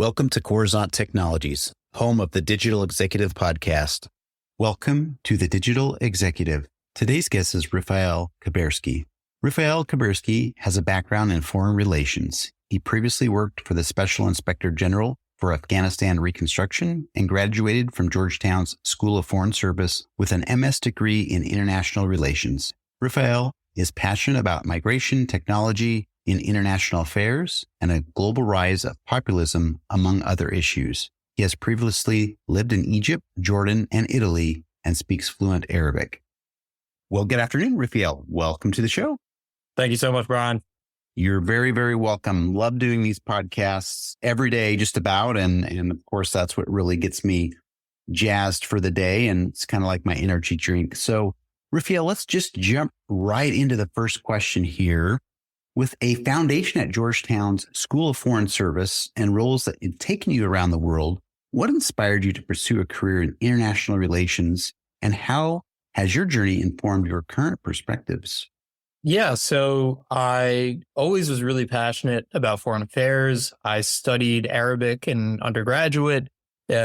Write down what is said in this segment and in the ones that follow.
Welcome to Coruzant Technologies, home of the Digital Executive Podcast. Welcome to the Digital Executive. Today's guest is Refael Kubersky. Refael Kubersky has a background in foreign relations. He previously worked for the Special Inspector General for Afghanistan Reconstruction and graduated from Georgetown's School of Foreign Service with an MS degree in international relations. Refael is passionate about migration, technology, in international affairs, and a global rise of populism, among other issues. He has previously lived in Egypt, Jordan, and Italy, and speaks fluent Arabic. Well, good afternoon, Refael. Welcome to the show. Thank you so much, Brian. You're very, very welcome. Love doing these podcasts every day, just about. And of course, that's what really gets me jazzed for the day. And it's kind of like my energy drink. So, Refael, let's just jump right into the first question here. With a foundation at Georgetown's School of Foreign Service and roles that have taken you around the world, what inspired you to pursue a career in international relations, and how has your journey informed your current perspectives? Yeah, so I always was really passionate about foreign affairs. I studied Arabic in undergraduate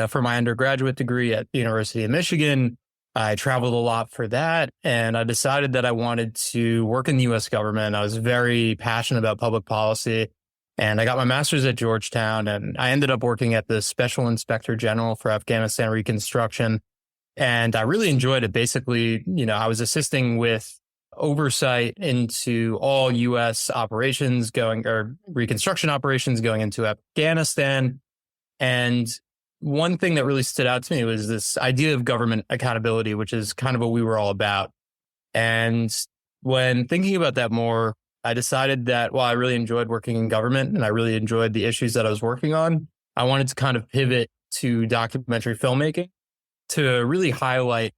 for my undergraduate degree at the University of Michigan. I traveled a lot for that, and I decided that I wanted to work in the U.S. government. I was very passionate about public policy, and I got my master's at Georgetown, and I ended up working at the Special Inspector General for Afghanistan Reconstruction, and I really enjoyed it. Basically, I was assisting with oversight into all U.S. operations reconstruction operations going into Afghanistan, and one thing that really stood out to me was this idea of government accountability, which is kind of what we were all about. And when thinking about that more, I decided that while I really enjoyed working in government and I really enjoyed the issues that I was working on, I wanted to kind of pivot to documentary filmmaking to really highlight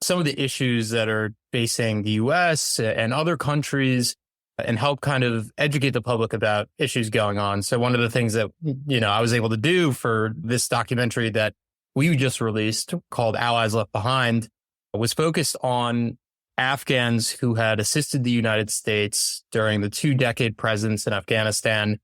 some of the issues that are facing the US and other countries and help kind of educate the public about issues going on. So one of the things that, I was able to do for this documentary that we just released called Allies Left Behind was focused on Afghans who had assisted the United States during the 2-decade presence in Afghanistan,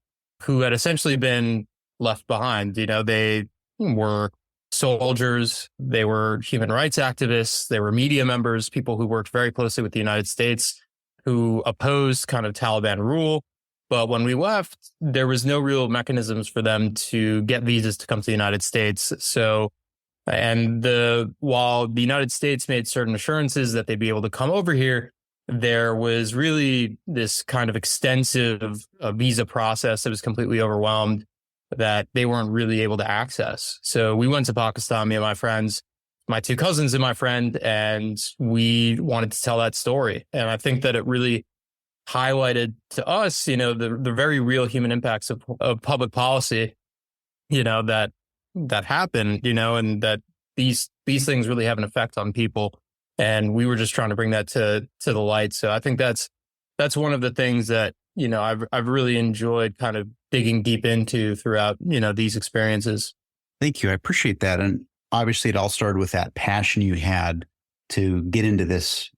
who had essentially been left behind. They were soldiers, they were human rights activists, they were media members, people who worked very closely with the United States, who opposed kind of Taliban rule. But when we left, there was no real mechanisms for them to get visas to come to the United States. So, while the United States made certain assurances that they'd be able to come over here, there was really this kind of extensive visa process that was completely overwhelmed that they weren't really able to access. So we went to Pakistan, me and my friends, my 2 cousins and my friend, and we wanted to tell that story. And I think that it really highlighted to us, the very real human impacts of public policy, that happen, and that these things really have an effect on people. And we were just trying to bring that to the light. So I think that's one of the things that, I've really enjoyed kind of digging deep into throughout, these experiences. Thank you. I appreciate that. And obviously, it all started with that passion you had to get into this,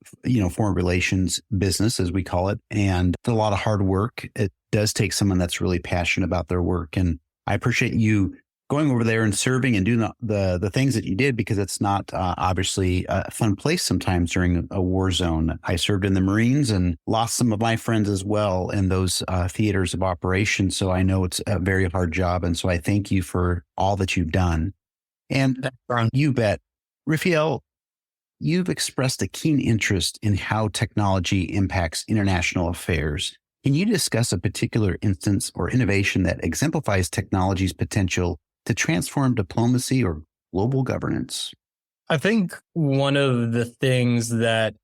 foreign relations business, as we call it. And it's a lot of hard work. It does take someone that's really passionate about their work. And I appreciate you going over there and serving and doing the things that you did, because it's not obviously a fun place sometimes during a war zone. I served in the Marines and lost some of my friends as well in those theaters of operation. So I know it's a very hard job. And so I thank you for all that you've done. And you bet. Refael, you've expressed a keen interest in how technology impacts international affairs. Can you discuss a particular instance or innovation that exemplifies technology's potential to transform diplomacy or global governance? I think one of the things that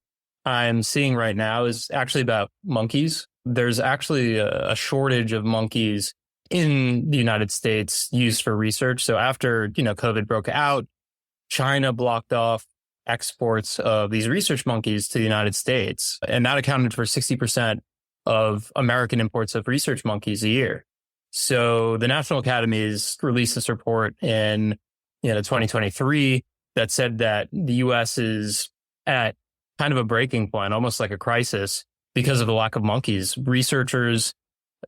I'm seeing right now is actually about monkeys. There's actually a shortage of monkeys in the United States used for research. So after, COVID broke out, China blocked off exports of these research monkeys to the United States. And that accounted for 60% of American imports of research monkeys a year. So the National Academies released this report in 2023 that said that the U.S. is at kind of a breaking point, almost like a crisis, because of the lack of monkeys. Researchers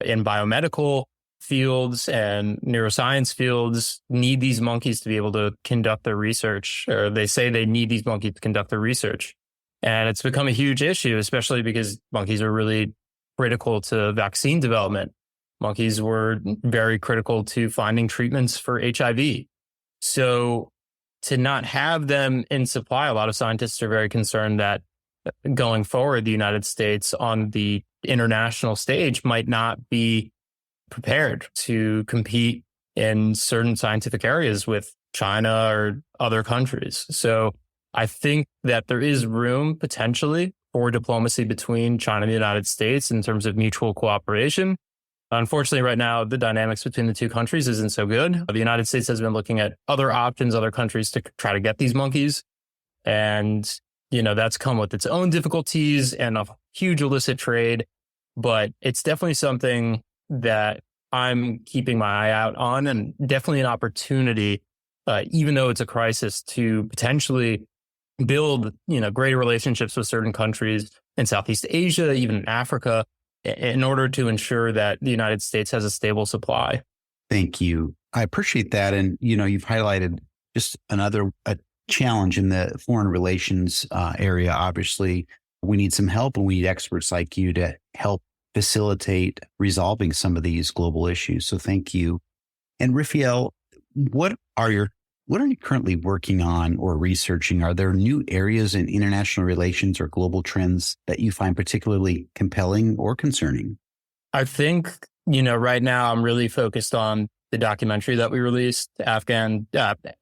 in biomedical fields and neuroscience fields need these monkeys to be able to conduct their research, or they say they need these monkeys to conduct their research. And it's become a huge issue, especially because monkeys are really critical to vaccine development. Monkeys were very critical to finding treatments for HIV. So to not have them in supply, a lot of scientists are very concerned that going forward, the United States on the international stage might not be prepared to compete in certain scientific areas with China or other countries. So I think that there is room potentially for diplomacy between China and the United States in terms of mutual cooperation. Unfortunately, right now, the dynamics between the two countries isn't so good. The United States has been looking at other options, other countries to try to get these monkeys. And, that's come with its own difficulties and a huge illicit trade. But it's definitely something that I'm keeping my eye out on, and definitely an opportunity, even though it's a crisis, to potentially build, greater relationships with certain countries in Southeast Asia, even in Africa, in order to ensure that the United States has a stable supply. Thank you. I appreciate that. And, you've highlighted just another challenge in the foreign relations area. Obviously, we need some help, and we need experts like you to help facilitate resolving some of these global issues. So thank you. And Refael, what are you currently working on or researching? Are there new areas in international relations or global trends that you find particularly compelling or concerning? I think, right now I'm really focused on the documentary that we released, Afghan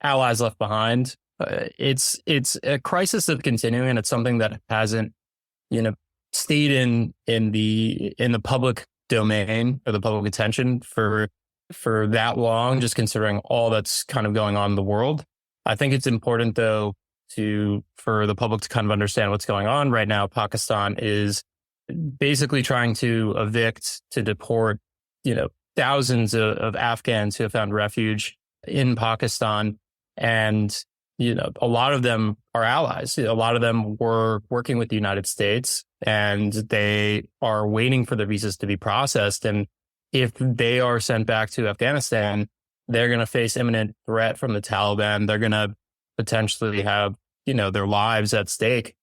Allies Left Behind. It's a crisis of continuing, and it's something that hasn't, stayed in the public domain or the public attention for that long, just considering all that's kind of going on in the world. I think it's important, though, for the public to kind of understand what's going on right now. Pakistan is basically trying to evict, to deport, thousands of Afghans who have found refuge in Pakistan. And, a lot of them are allies. A lot of them were working with the United States, and they are waiting for their visas to be processed. And if they are sent back to Afghanistan, they're going to face imminent threat from the Taliban. They're going to potentially have, their lives at stake.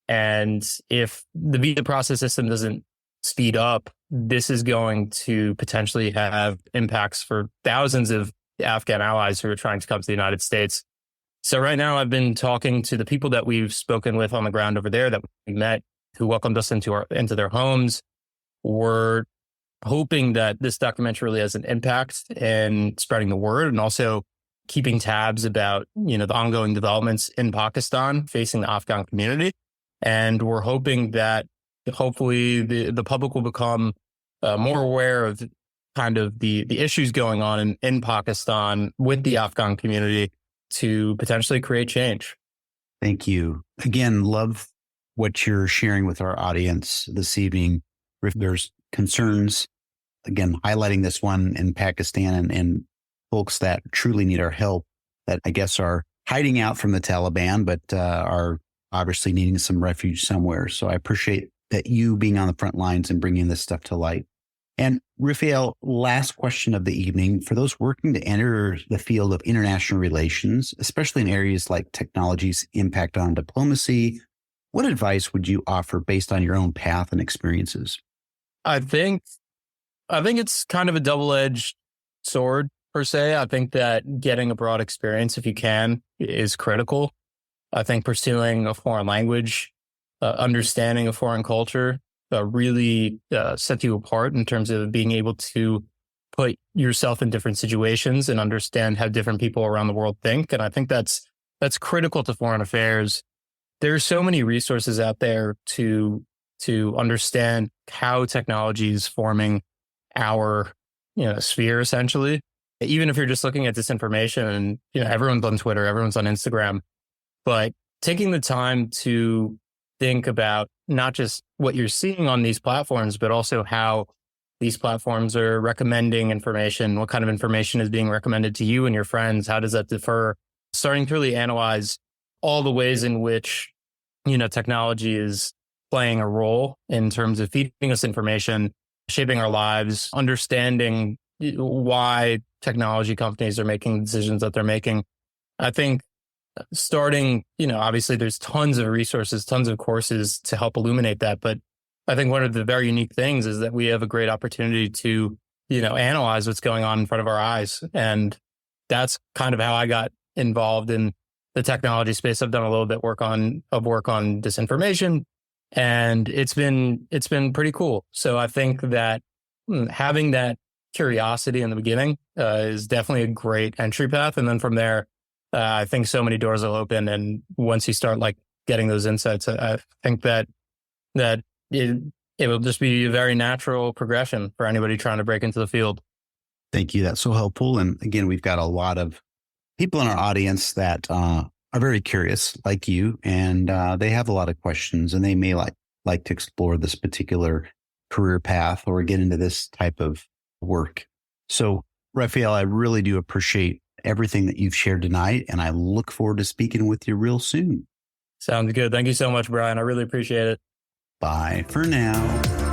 And if the visa process system doesn't speed up, this is going to potentially have impacts for thousands of Afghan allies who are trying to come to the United States. So right now, I've been talking to the people that we've spoken with on the ground over there that we met, who welcomed us into their homes. We're hoping that this documentary really has an impact in spreading the word, and also keeping tabs about, the ongoing developments in Pakistan facing the Afghan community. And we're hoping that hopefully the public will become more aware of kind of the issues going on in Pakistan with the Afghan community to potentially create change. Thank you. Again, love what you're sharing with our audience this evening. If there's concerns, again, highlighting this one in Pakistan and folks that truly need our help, that I guess are hiding out from the Taliban, but are obviously needing some refuge somewhere. So I appreciate that you being on the front lines and bringing this stuff to light. And Refael, last question of the evening. For those working to enter the field of international relations, especially in areas like technology's impact on diplomacy, what advice would you offer based on your own path and experiences? I think it's kind of a double-edged sword, per se. I think that getting a broad experience, if you can, is critical. I think pursuing a foreign language, understanding a foreign culture, really sets you apart in terms of being able to put yourself in different situations and understand how different people around the world think. And I think that's critical to foreign affairs. There's so many resources out there to understand how technology is forming our sphere, essentially. Even if you're just looking at disinformation, and everyone's on Twitter, everyone's on Instagram, but taking the time to think about not just what you're seeing on these platforms, but also how these platforms are recommending information, what kind of information is being recommended to you and your friends, how does that differ? Starting to really analyze all the ways in which, technology is playing a role in terms of feeding us information, shaping our lives, understanding why technology companies are making decisions that they're making. I think starting, obviously there's tons of resources, tons of courses to help illuminate that. But I think one of the very unique things is that we have a great opportunity to, analyze what's going on in front of our eyes. And that's kind of how I got involved in the technology space. I've done a little bit of work on disinformation, and it's been pretty cool. So I think that having that curiosity in the beginning is definitely a great entry path. And then from there, I think so many doors will open. And once you start like getting those insights, I think that it will just be a very natural progression for anybody trying to break into the field. Thank you. That's so helpful. And again, we've got a lot of people in our audience that are very curious, like you, and they have a lot of questions, and they may like to explore this particular career path or get into this type of work. So, Refael, I really do appreciate everything that you've shared tonight, and I look forward to speaking with you real soon. Sounds good. Thank you so much, Brian. I really appreciate it. Bye for now.